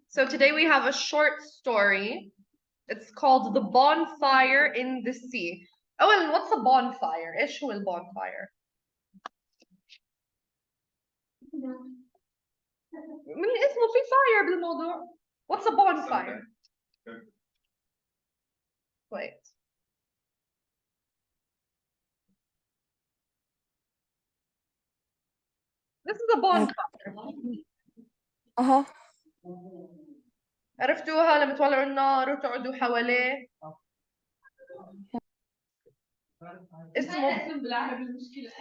So today we have a short story. It's called The Bonfire in the Sea. أولاً, what's a bonfire? إيش هو البونفاير؟ من اسمه في fire بالموضوع. What's a bonfire? Wait. This is a bonfire. عرفتوها لما تولعوا النار وتقعدوا حواليه؟ اسمه بالعربي المشكلة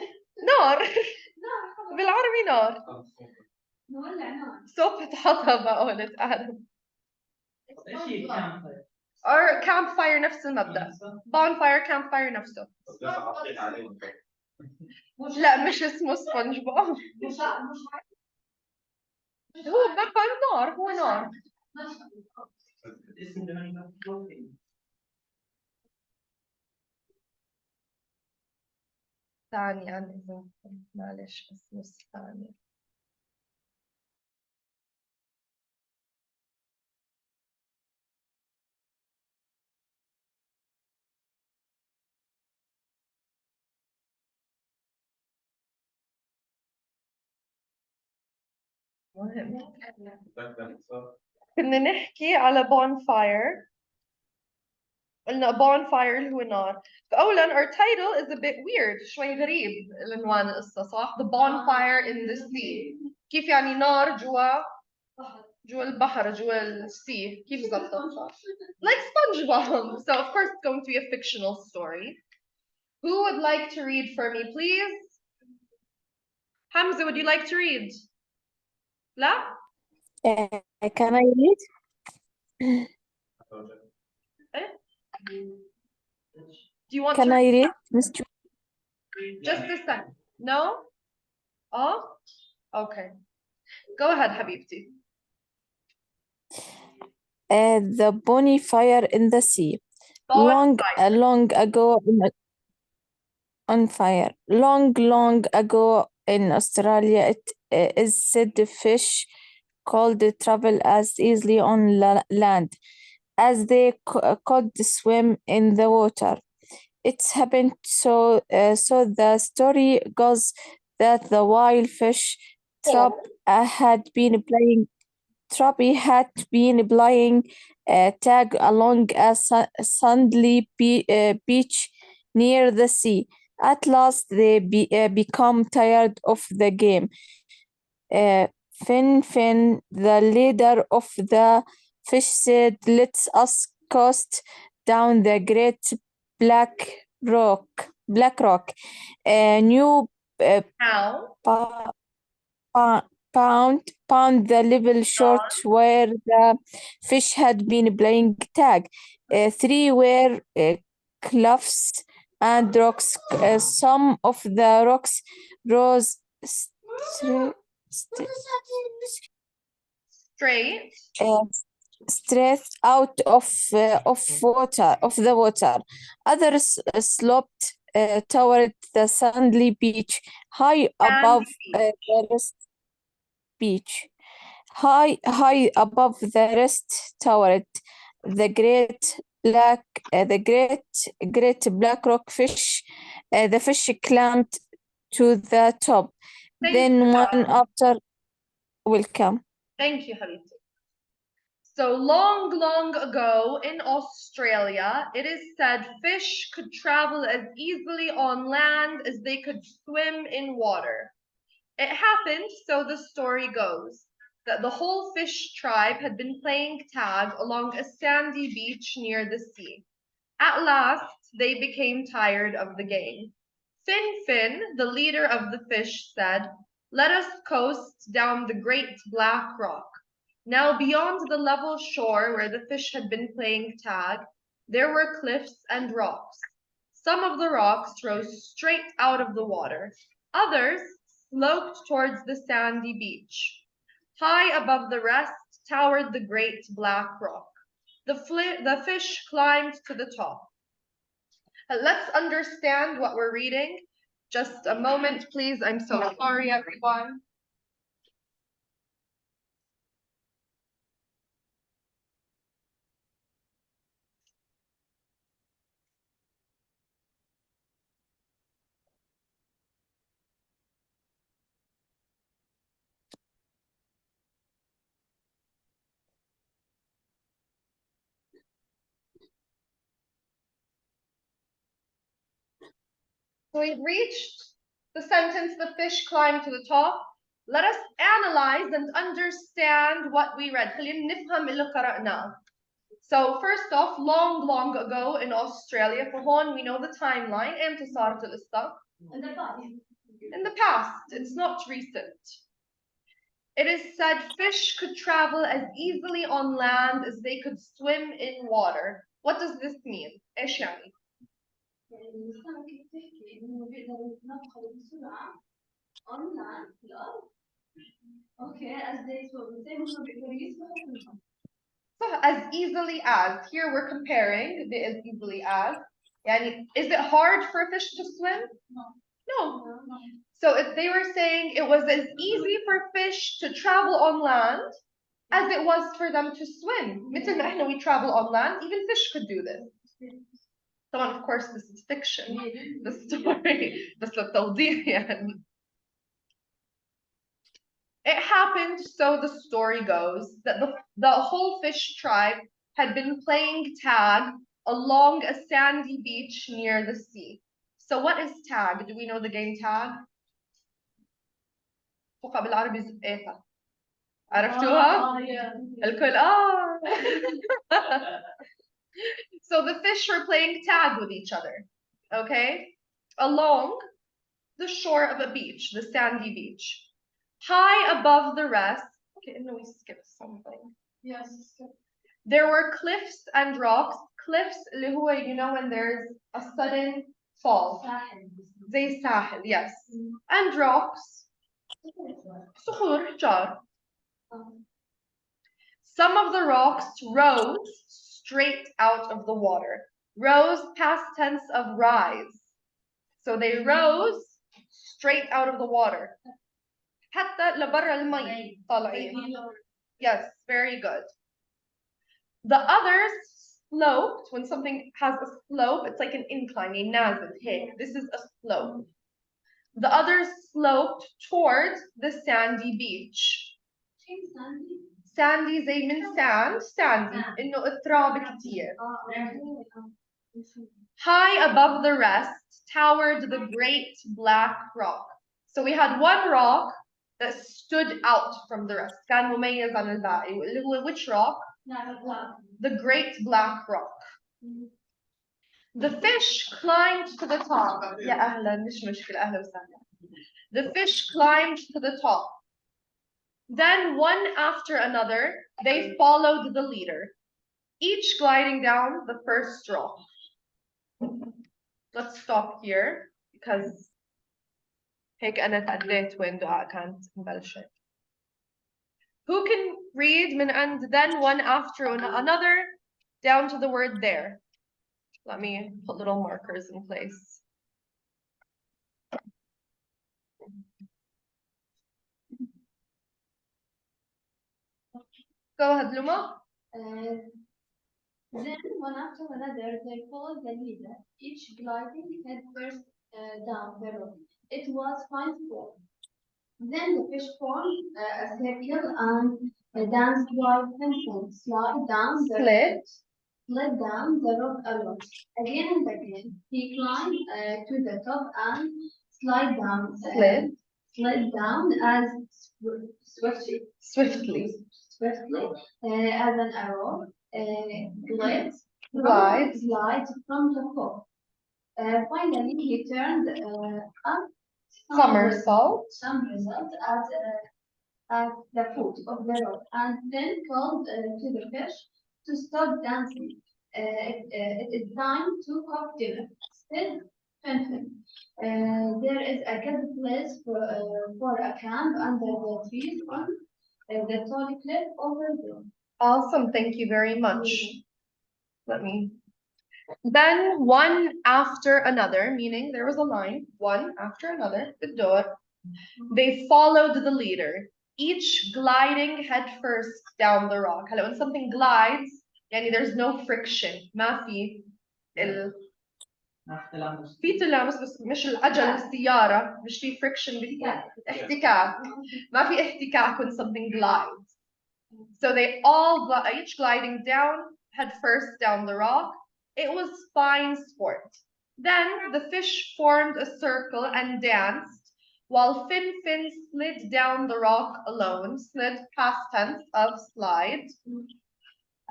نار. بالعربي نار. نولع نار. صبح حطب قلت آدم. or campfire نفس المبدأ. bonfire campfire نفسه. لا مش اسمه سبونج بوب. هو بقى نار هو نار. ثانية أنا معلش بس نص ثانية. كنا نحكي على bonfire. قلنا bonfire اللي هو نار. فأولاً our title is a bit weird. شوي غريب العنوان القصة صح؟ The bonfire in the sea. كيف يعني نار جوا البحر جوا السي كيف ظبطتها؟ Like SpongeBob. So of course it's going to be a fictional story. Who would like to read for me, please? Hamza, would you like to read? لا? Can I read? Do you want Can to I read, Mr. Just a second. No? Oh? Okay. Go ahead, Habibti. The bonfire in the sea. Long ago on fire. Long ago in Australia, it is said the fish could travel as easily on land as they could swim in the water. It happened so the story goes that the wild fish trap had been playing tag along a sandy beach near the sea. At last, they become tired of the game. Fin, the leader of the fish, said, "Let us coast down the great Black Rock. A new pound the level short where the fish had been playing tag. 3 were cliffs and rocks. Some of the rocks rose straight out of the water. Others sloped toward the sandy beach, high above the rest beach. High above the rest toward the great black rock fish. The fish climbed to the top. Then one after will come. Thank you, Habibti. So long ago in Australia, it is said fish could travel as easily on land as they could swim in water. It happened, so the story goes, that the whole fish tribe had been playing tag along a sandy beach near the sea. At last, they became tired of the game. Fin, the leader of the fish, said, "Let us coast down the great Black Rock." Now, beyond the level shore where the fish had been playing tag, there were cliffs and rocks. Some of the rocks rose straight out of the water. Others sloped towards the sandy beach. High above the rest towered the great Black Rock. The fish climbed to the top. Let's understand what we're reading. Just a moment, please. I'm so sorry, everyone. So we've reached the sentence, the fish climbed to the top. Let us analyze and understand what we read. خلينا نفهم اللي قرأناه. So first off, long ago in Australia, فهون we know the timeline. إمتى صارت القصة? In the past. It's not recent. It is said fish could travel as easily on land as they could swim in water. What does this mean? إيش يعني؟ السمكة بتحكي إنه بيقدروا يتنقلوا بسرعة on land في الأرض. Okay, as they swim, زي ما بيقدروا يسبحوا في البحر. So as easily as. Here we're comparing the as easily as. يعني, is it hard for a fish to swim? No. So if they were saying it was as easy for fish to travel on land as it was for them to swim. مثل ما احنا we travel on land, even fish could do this. So of course this is fiction. The story, بس للتوضيح يعني. It happened, so the story goes, that the whole fish tribe had been playing tag along a sandy beach near the sea. So what is tag? Do we know the game tag? فوق بالعربي زقيتها. عرفتوها؟ الكل So the fish were playing tag with each other, okay? Along the shore of a beach, the sandy beach. High above the rest, okay, no, we skipped something. Yes. There were cliffs and rocks. Cliffs, اللي هو, you know, when there's a sudden fall. زي ساحل, yes. And rocks. صخور, حجار. Some of the rocks rose straight out of the water. Rose, past tense of rise. So they rose straight out of the water. حتى لبرا المي طالعين. Yes, very good. The others sloped. When something has a slope, it's like an incline, a nazil. Hey, this is a slope. The others sloped towards the sandy beach. Sandy زي من sand, sandy. إنه التراب كتير. High above the rest towered the great black rock. So we had one rock that stood out from the rest. كان مميز عن الباقي. اللي هو which rock? The great black rock. The fish climbed to the top. يا أهلا مش مشكلة أهلا وسهلا. The fish climbed to the top. Then one after another, they followed the leader, each gliding down the first rock. Let's stop here because هيك أنا تعديت وين دعاء كانت مبلشة. Who can read من and then one after another down to the word there? Let me put little markers in place. Go ahead, Luma. Then one after another, they followed the leader, each gliding head first down the road. It was 5 4. Then the fish formed a circle and danced while Pimpin slid down the rock alone. Again and again, he climbed to the top and slid down as swiftly as an arrow. Glides from the top. Finally, he turned up Somersault at the foot of the rock and then called to the fish to stop dancing. It is time to cook dinner. Still, Finfin. There is a good place for a camp under the trees on the tall cliff over there. Awesome, thank you very much. Then one after another, meaning there was a line, one after another, the door. They followed the leader, each gliding headfirst down the rock. Hello, when something glides, يعني there's no friction. ما في في تلامس بس مش العجل السيارة مش في friction احتكاك. ما في احتكاك when something glides. So they all each gliding down head first down the rock. It was fine sport. Then the fish formed a circle and danced, while Fin Fin slid down the rock alone. Slid, past tense of slide.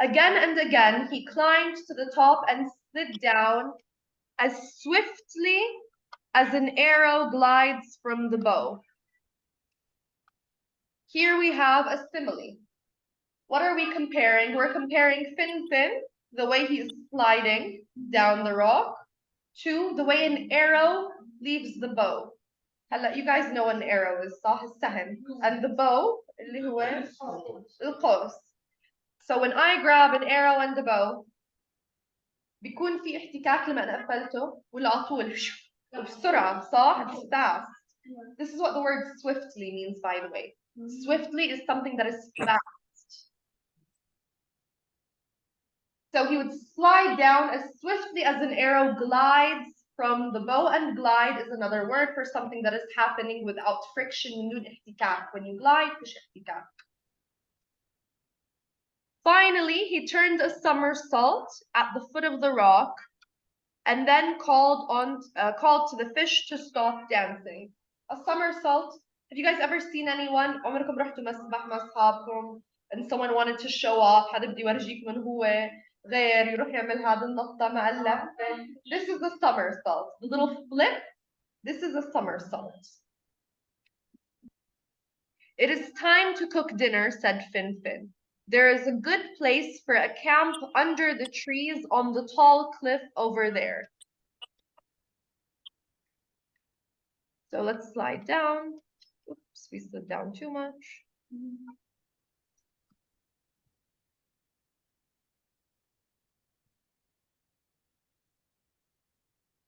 Again and again, he climbed to the top and slid down as swiftly as an arrow glides from the bow. Here we have a simile. What are we comparing? We're comparing Fin Fin, the way he's sliding down the rock, to the way an arrow leaves the bow. You guys know what an arrow is, صح؟ السهم. And the bow اللي هو القوس. So when I grab an arrow and the bow, بيكون في احتكاك لما أنا قفلته ولا على طول بسرعة صح؟ It's fast. This is what the word swiftly means, by the way. Swiftly is something that is fast. So he would slide down as swiftly as an arrow glides from the bow, and glide is another word for something that is happening without friction. When you glide, مش احتكاك. Finally, he turned a somersault at the foot of the rock and then called to the fish to stop dancing. A somersault. Have you guys ever seen anyone عمركم رحتوا مسبح مع أصحابكم and someone wanted to show off حدا بده يورجيك من هو غير يروح يعمل هذا النطة مع اللفة. This is a somersault. The little flip. This is a somersault. It is time to cook dinner, said Fin Fin. There is a good place for a camp under the trees on the tall cliff over there. So let's slide down. Oops, we slid down too much.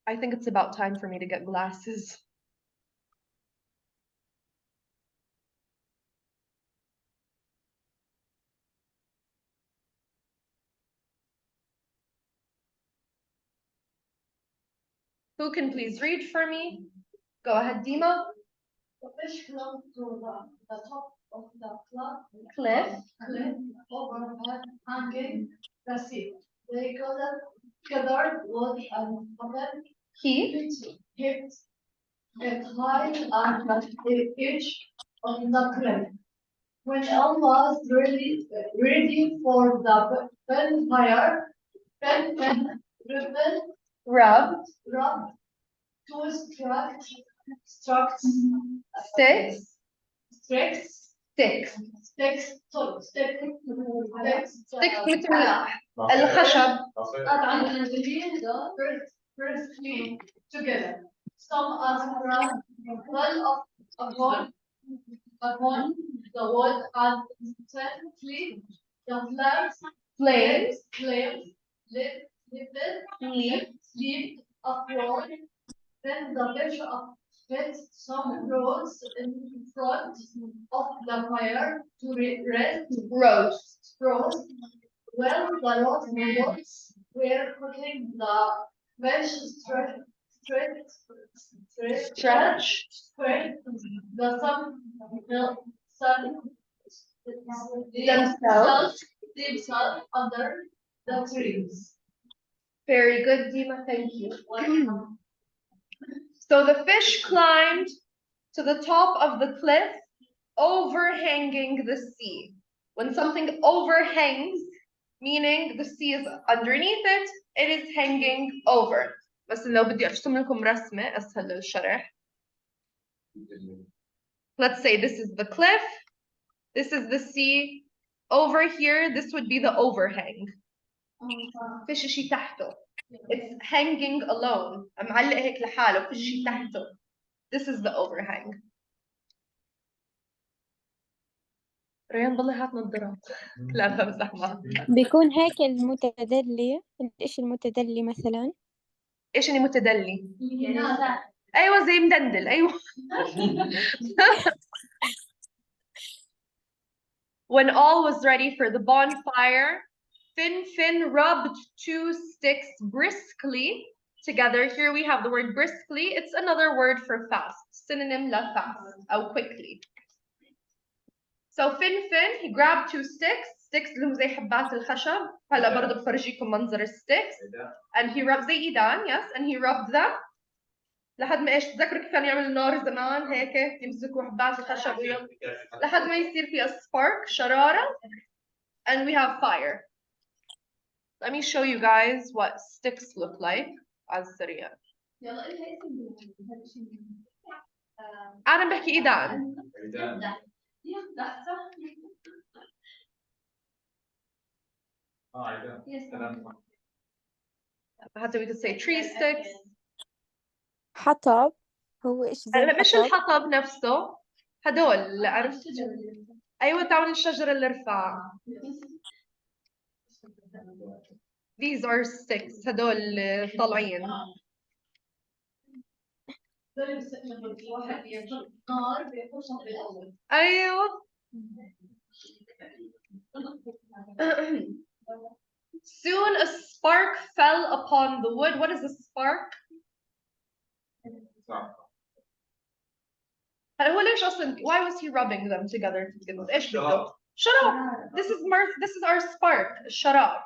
I think it's about time for me to get glasses. Who can please read for me? Go ahead, Dima. The fish clung to the top of the cliff overhead, hanging the sea. They gathered wood and covered it high at the edge of the cliff. When all was ready for the bonfire, Fin rubbed two sticks مثل الخشب firstly together. Some as well upon the wood, and instantly the flames leaped upward. Then the fish fit some rods in front of the fire to roast. Well, the rods were cooking, the fish spread the sun themselves under the trees. Very good, Dima, thank you. So the fish climbed to the top of the cliff, overhanging the sea. When something overhangs, meaning the sea is underneath it, it is hanging over. بس لو بدي أرسم لكم رسمة أسهل للشرح. Let's say this is the cliff, this is the sea. Over here, this would be the overhang. فيش شيء تحته. It's hanging alone. معلق هيك لحاله، فيش شيء تحته. This is the overhang. ريان ضلي هات نظارات. لا بمزح معك. بيكون هيك المتدلي، الإشي المتدلي مثلا. إيش اللي متدلي؟ أيوة زي مدندل أيوة. When all was ready for the bonfire, Fin rubbed two sticks briskly together. Here we have the word briskly. It's another word for fast. Synonym la fast, or quickly. So Fin, he grabbed two sticks. sticks اللي هم زي حبات الخشب. هلا برضه بفرجيكم منظر الستيكس. And he rubbed زي إيدان yes and he rubbed them لحد ما ايش تذكروا كيف كانوا يعملوا النار زمان هيك يمسكوا حبات الخشب لحد ما يصير فيها spark شرارة and we have fire. Let me show you guys what sticks look like على السريع. يلا إلها اسم هذا الشيء. أنا بحكي إيدان. يفتح صح. حتى we could say tree sticks. حطب هو إيش زي هلا مش الحطب. الحطب نفسه هدول اللي عرفت أيوة تاعون الشجرة اللي رفعها. These are sticks هدول طالعين. نار بيخشها بالأول. أيوة. Soon a spark fell upon the wood. What is a spark? هو ليش أصلاً why was he rubbing them together to begin with? إيش بده؟ شراب. This is our spark. الشراب.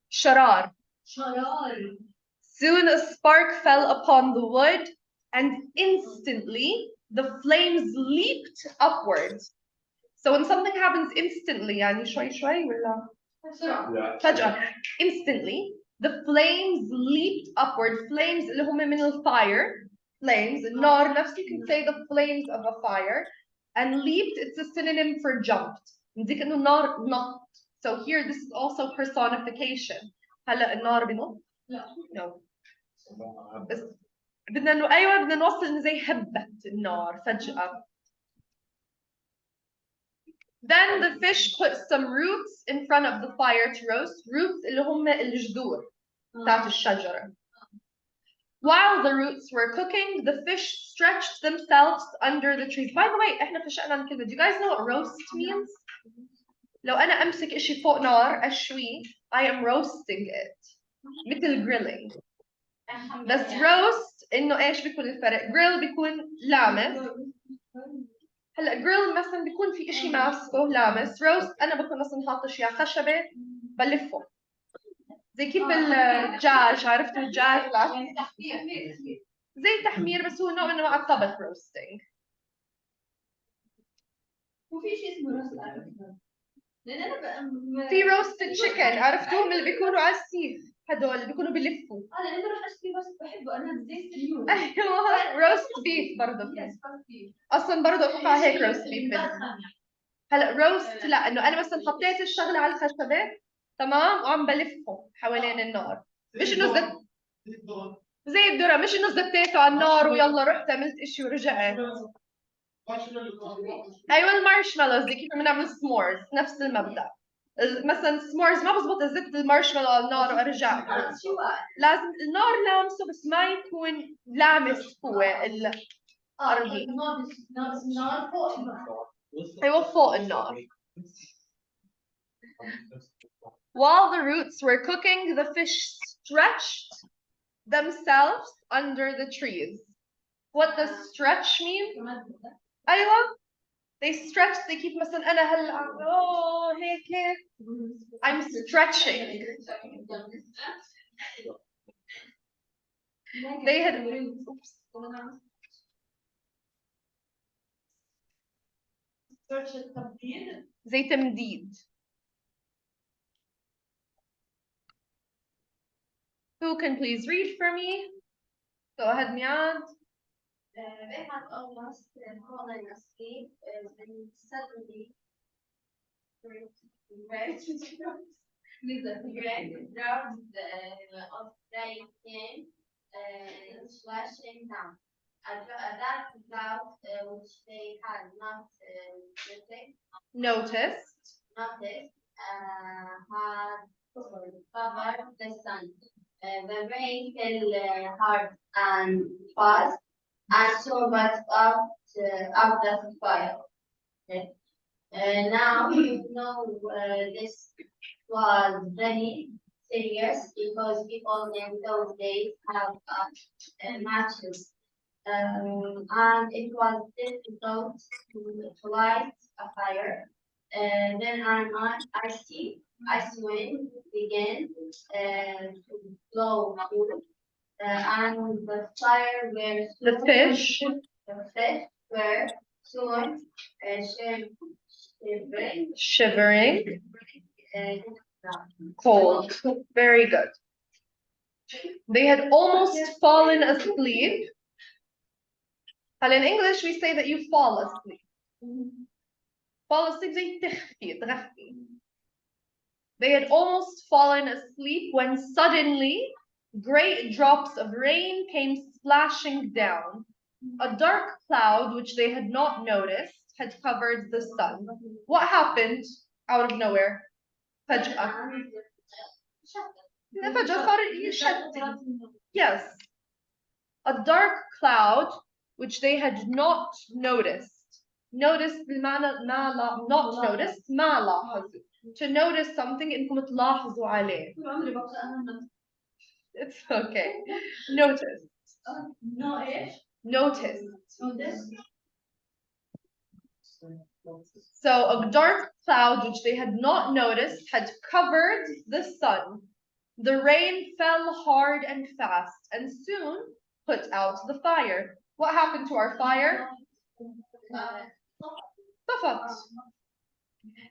شرار. Soon a spark fell upon the wood and instantly the flames leaped upwards. So when something happens instantly يعني شوي ولا فجأة instantly the flames leaped upward. Flames اللي هم من الفire. Flames النار نفسه you can say the flames of a fire and leaped it's a synonym for jumped. نديك إنه النار نط. So here this is also personification. هلا النار بنط؟ No. بس بدنا إنه أيوة بدنا نوصل إنه زي هبت النار فجأة. Then the fish put some roots in front of the fire to roast. Roots اللي هم الجذور تاعت الشجرة. While the roots were cooking, the fish stretched themselves under the trees. By the way, إحنا فشقنا عن كلمة. Do you guys know what roast means? لو أنا أمسك إشي فوق نار أشوي, I am roasting it. مثل grilling. بس roast إنه إيش بيكون الفرق؟ grill بيكون لامس. هلا grill مثلا بيكون في إشي ماسكه لامس. roast أنا بكون مثلا حاطة شيء على خشبة بلفه. زي كيف الدجاج عرفتوا الدجاج زي تحمير بس هو نوع من انواع الطبخ roasting. وفي شيء اسمه روست لأن أنا في roasted chicken عرفتوهم اللي بيكونوا على السيخ هدول اللي بيكونوا بيلفوا. أنا لما رح أشتري بس بحبه أنا زي ستيو. أيوه roast beef برضه. أصلا برضه أتوقع هيك roast beef. هلا roast لا إنه أنا مثلا حطيت الشغلة على الخشبة تمام وعم بلفهم حوالين النار. مش إنه زي الذرة مش إنه زتيته على النار ويلا رحت عملت إشي ورجعت. أيوة المارشميلوز دي كيف بنعمل سمورز نفس المبدأ. مثلا سمورز ما بزبط أزت المارشميلو على النار وأرجع. لازم النار لامسه بس ما يكون لامس هو الأرضي. النار فوق النار. أيوة فوق النار. While the roots were cooking, the fish stretched themselves under the trees. What does stretch mean? أيوة. They stretch. They keep مثلا أنا هلا هيك. I'm stretching. They had. Oops. زي تمديد. Who can please read for me? Go ahead, Miad. They had almost fallen asleep when suddenly great drops of rain came splashing down. That cloud which they had not Noticed. had covered the sun. The rain fell hard and fast and so much up the fire. Now you know this was very serious because people in those days have matches and it was difficult to light a fire. Then icy wind began to blow through, and the fire were The fish were soon shivering, cold. Very good. They had almost fallen asleep. And in English, we say that you fall asleep. Fall asleep زي تغفي. They had almost fallen asleep when suddenly great drops of rain came splashing down. A dark cloud, which they had not noticed, had covered the sun. What happened out of nowhere? فجأة. فجأة صار يشتي. Yes. A dark cloud, which they had not noticed. Noticed بالمعنى not noticed ما لاحظوا. To notice something إنكم تلاحظوا عليه. It's okay. Noticed. Noticed. So a dark cloud, which they had not noticed, had covered the sun. The rain fell hard and fast and soon put out the fire. What happened to our fire? طفت.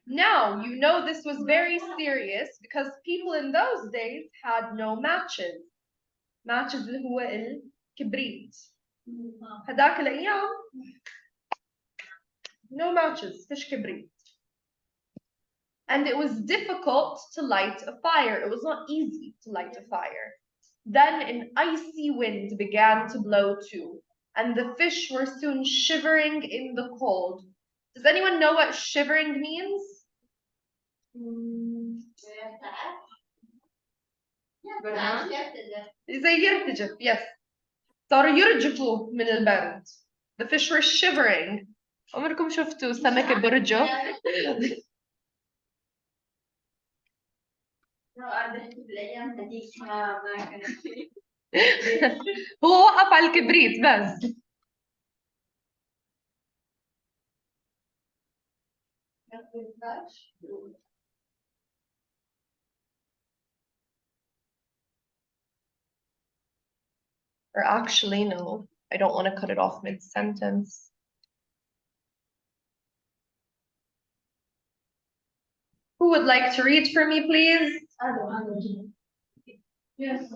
Now, you know this was very serious because people in those days had no matches. Matches اللي هو الكبريت. هداك الأيام no matches, fish كبريت. And it was difficult to light a fire. It was not easy to light a fire. Then an icy wind began to blow too, and the fish were soon shivering in the cold. Does anyone know what shivering means? زي يرتجف, yes. صاروا يرجفوا من البرد. The fish were shivering. عمركم شفتوا سمكة برجف؟ هو وقف على الكبريت بس. Or actually, no, I don't want to cut it off mid-sentence. Who would like to read for me, please? Yes,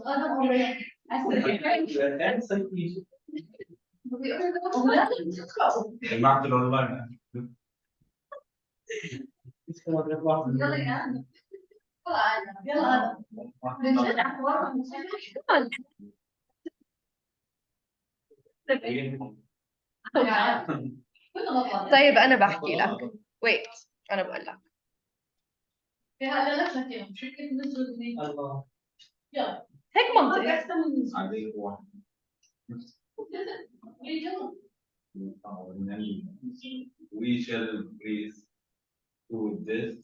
طيب أنا بحكي لك. Wait, أنا بقول لك. هيك منطقي. We shall breathe through this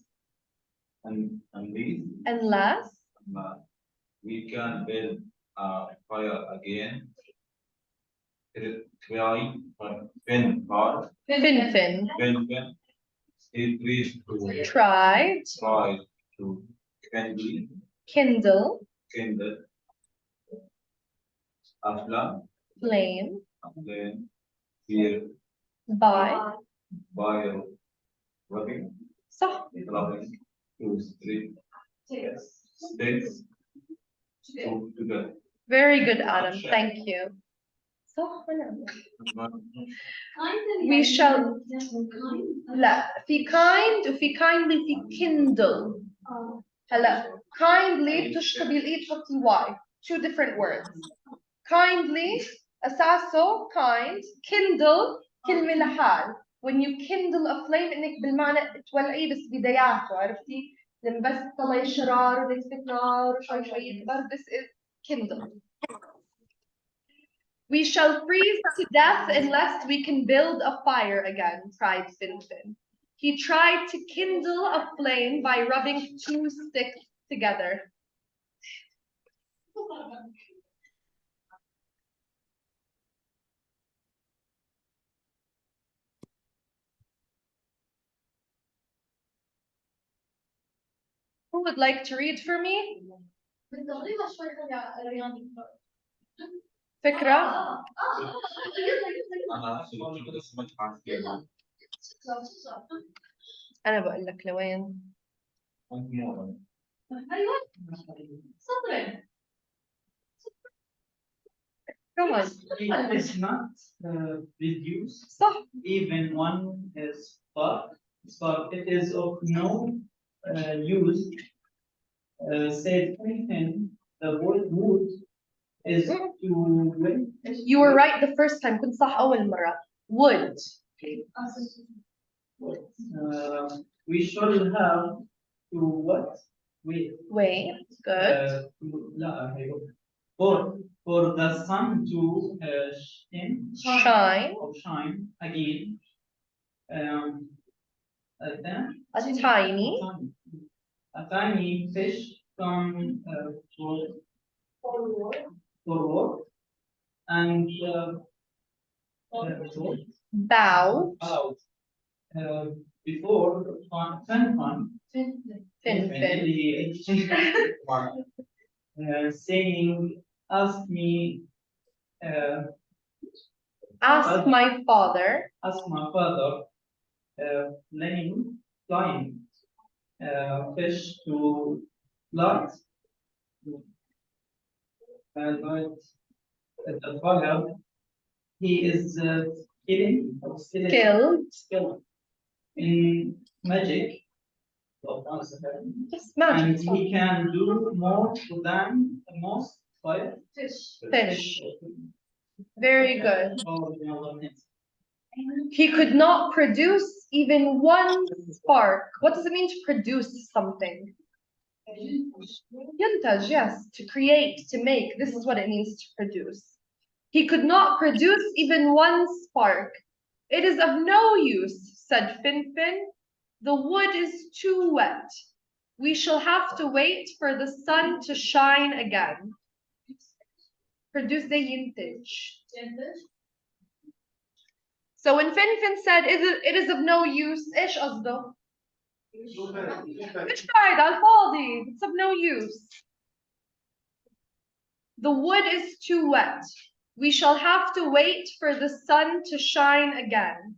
and these. Unless We can build a fire again. Try, fin hard. Fin. He breathed to Tried. try to Kindle. Afla. Flame. Then here. By. Rubbing. صح. Rubbing. To sticks. To Very good, Adam. Thank you. صح ولا We shall. لا في kind وفي kindly في kindle. هلا kindly تشطب الإيد تحطي y. Two different words. Kindly أساسه kind. Kindle كلمة لحال. When you kindle a flame إنك بالمعنى تولعيه بس بداياته عرفتي؟ لما بس تطلعي شرار ونكتك نار وشوي يكبر. This is kindle. We shall freeze to death unless we can build a fire again, cried Finfin. He tried to kindle a flame by rubbing two sticks together. Who would like to read for me? بتضغطيها شوي رياضي. فكرة؟ يلا يلا. أنا شو بس ما تعرف كيف. أنا بقول لك لوين. ايوه سطرين. Come on. It is not reduced, صح. even one spark. It is of no use. Said anything, the word wood is to win. You were right the first time. كنت صح أول مرة. Would. We should have to what? Wait. Good. For the sun to shine again. Then a tiny fish come forward and bow. Before Fin, saying, ask my father, flying fish to light. The fire, he is skilled in magic. Just magic. And he can do more than most Fish. Very good. He could not produce even one spark. What does it mean to produce something? ينتج, yes, to create, to make. This is what it means to produce. He could not produce even one spark. It is of no use, said Finfin. The wood is too wet. We shall have to wait for the sun to shine again. Produce the ينتج. So when Finfin said it is of no use, إيش قصده؟ مش فايدة على الفاضي. It's of no use. The wood is too wet. We shall have to wait for the sun to shine again.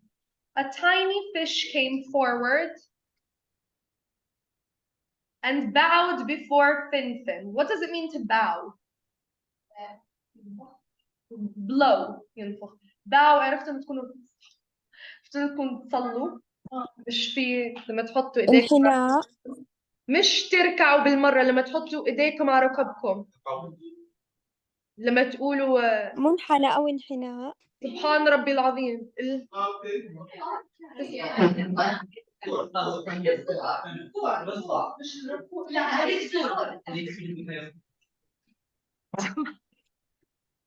A tiny fish came forward and bowed before Finfin. What does it mean to bow? Blow. ينفخ. Bow. عرفت إن تكونوا تصلوا. مش في لما تحطوا ايديكم. انحناء. مش تركعوا بالمرة لما تحطوا ايديكم على ركبكم. لما تقولوا منحنى أو انحناء. سبحان ربي العظيم.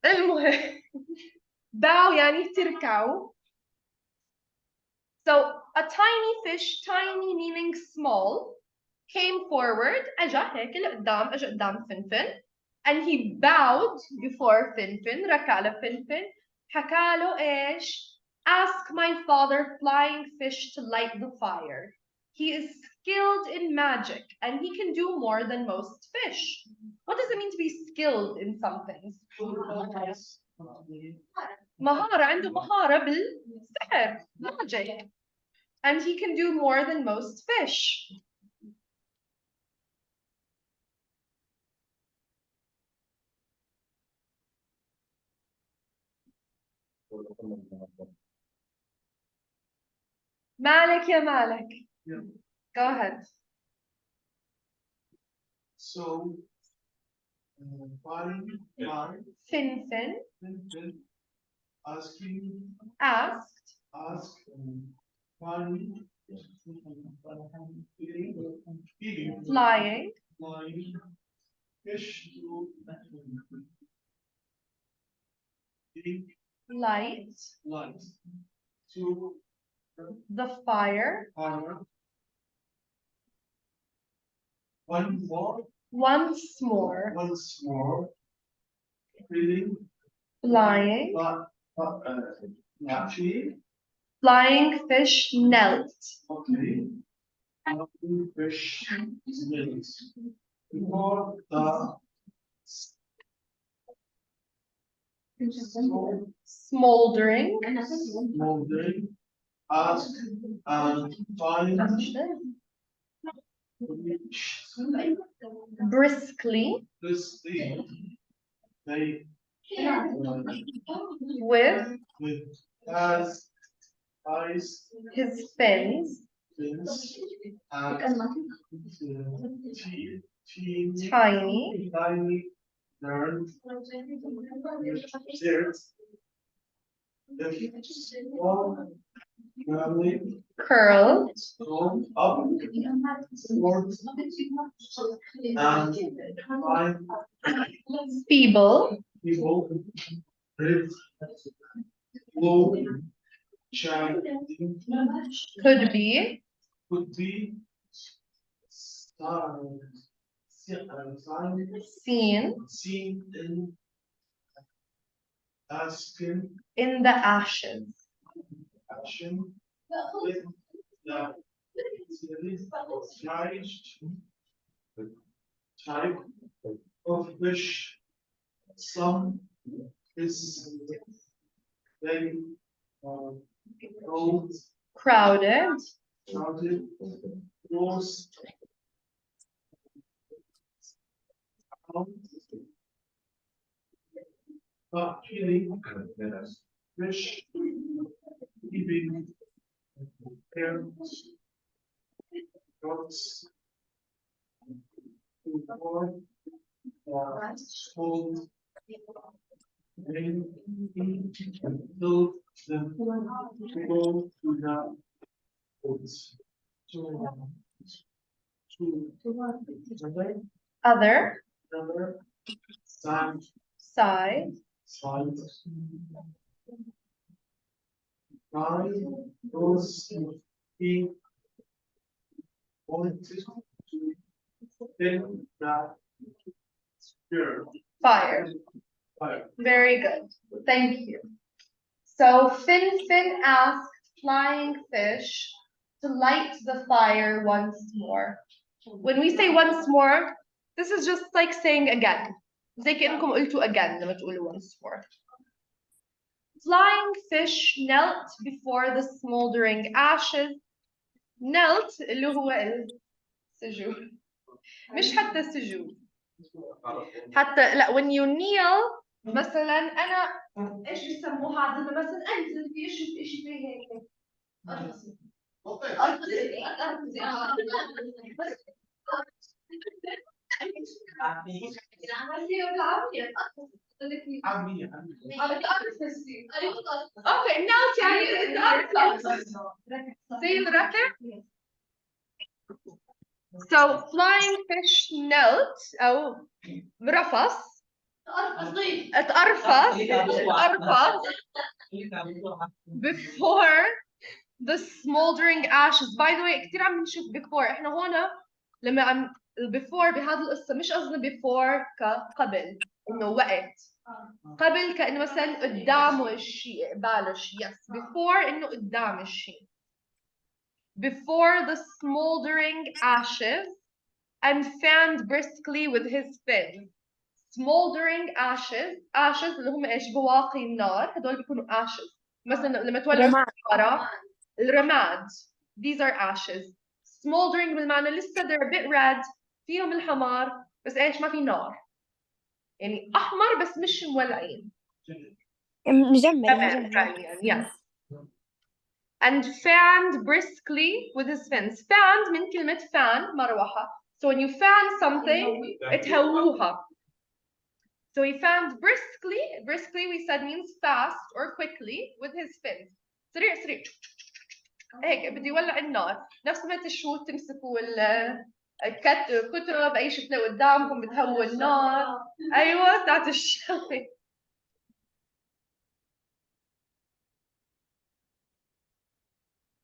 المهم bow يعني تركعوا. So a tiny fish, tiny meaning small, came forward. أجا هيك لقدام, أجا قدام فنفن. And he bowed before Finfin, ركع لفنفن. حكى له إيش? Ask my father flying fish to light the fire. He is skilled in magic and he can do more than most fish. What does it mean to be skilled in something? مهارة, عنده مهارة بالسحر, magic. And he can do more than most fish. Malik ya Malik. Yeah. Go ahead. So, Finfin asked, flying fish to light to the fire once more, really flying naturally, flying fish knelt okay, fish smells before the Smoldering. smoldering ask and find which Briskly. this thing they With with as eyes his fins. fins and Tiny. tiny nerve tears all curling Curled. roll up towards and find Feeble. people rib low chanting Could be. could be Seen. seen in asking In the ashes. action with the type of fish. Some is very old, Crowded. crowded, close. But really, fish, even parents, dogs, before, hold, and build them to go to the woods. Other. Another side. Side. Side. Those he wanted to fit that spirit. Fire. Fire. Very good. Thank you. So Fin asked Flying Fish to light the fire once more. When we say once more, this is just like saying again. زي كأنكم قلتوا again لما تقولوا once more. Flying Fish knelt before the smoldering ashes. Knelt اللي هو السجود. مش حتى السجود. حتى لا when you kneel مثلا أنا إيش بيسموها عندنا مثلا أنزل في إيش في هيك. Okay, now يعني زي الركع. So Flying Fish knelt أو رفص. اتقرفص before the smoldering ashes. By the way كتير عم نشوف before. احنا هون لما عم before بهذه القصة مش قصدنا before كقبل إنه وقت. قبل كأنه مثلا قدامه الشيء قباله الشيء. Yes. Before إنه قدام الشيء. Before the smoldering ashes and fanned briskly with his fins. Smoldering ashes اللي هم ايش بواقي النار هدول بيكونوا ashes مثلا لما تولع السيارة الرماد these are ashes. Smoldering بالمعنى لسه they're a bit red فيهم الحمار بس ايش ما في نار يعني احمر بس مش مولعين مجمد yes. And fanned briskly with his fins. Fanned من كلمة fan مروحة. So when you fan something اتهووها. So he fanned briskly. Briskly we said means fast or quickly with his fins. سريع سريع. هيك بده يولع النار. نفس ما تشو تمسكوا الكتب أي شيء تلاقوا قدامكم بتهووا النار. أيوة ذات الشغلة.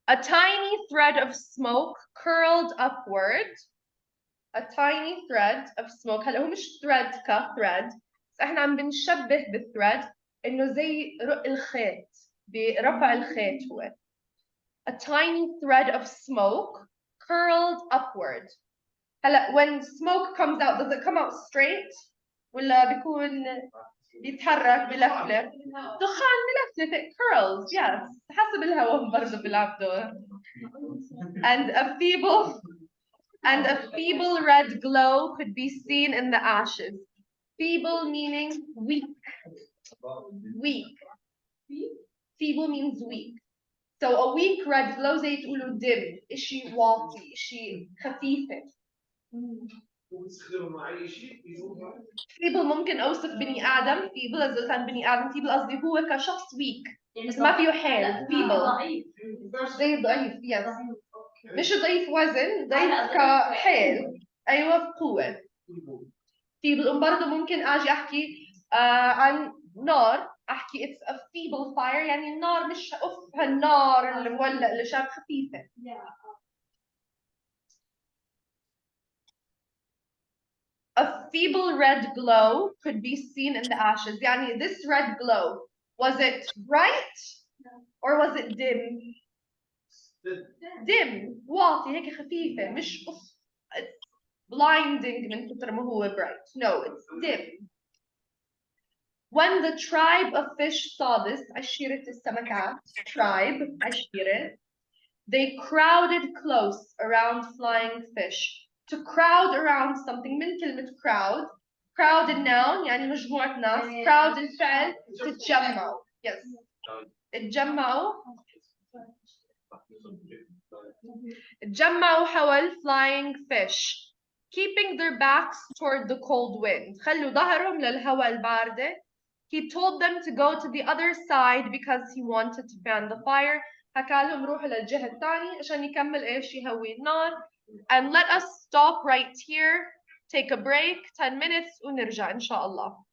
A tiny thread of smoke curled upward. A tiny thread of smoke. هلا هو مش thread كthread. بس احنا عم بنشبه بالthread انه زي رق الخيط برفع الخيط هو. A tiny thread of smoke curled upward. هلا when smoke comes out, does it come out straight ولا بيكون بيتحرك بلفلف؟ دخان بلفلف, it curls, yes. حسب الهواء برضه بيلعب دور. And a feeble red glow could be seen in the ashes. Feeble meaning weak. Weak. Feeble means weak. So a weak red glow زي تقولوا dim, إشي واطي, إشي خفيفة. feeble ممكن أوصف بني آدم feeble إذا كان بني آدم feeble قصدي هو كشخص weak بس ما فيه حيل feeble زي ضعيف yes مش ضعيف وزن ضعيف كحيل أيوة قوة feeble وبرضه ممكن أجي أحكي عن نار أحكي it's a feeble fire يعني النار مش هالنار اللي مولع اللي شاب خفيفة. A feeble red glow could be seen in the ashes. يعني this red glow, was it bright or was it dim? Dim, واطي هيك خفيفة مش it's blinding من كتر ما هو bright. No, it's dim. When the tribe of fish saw this, عشيرة السمكات, tribe, عشيرة, they crowded close around flying fish. To crowd around something من كلمة crowd. Crowd الnoun يعني مجموعة ناس. Crowd الفعل تتجمعوا. Yes. اتجمعوا حول flying fish. Keeping their backs toward the cold wind. خلوا ظهرهم للهواء الباردة. He told them to go to the other side because he wanted to fan the fire. حكالهم روحوا للجهة الثانية عشان يكمل إيش يهوي النار. And let us stop right here, take a break, 10 minutes ونرجع إن شاء الله.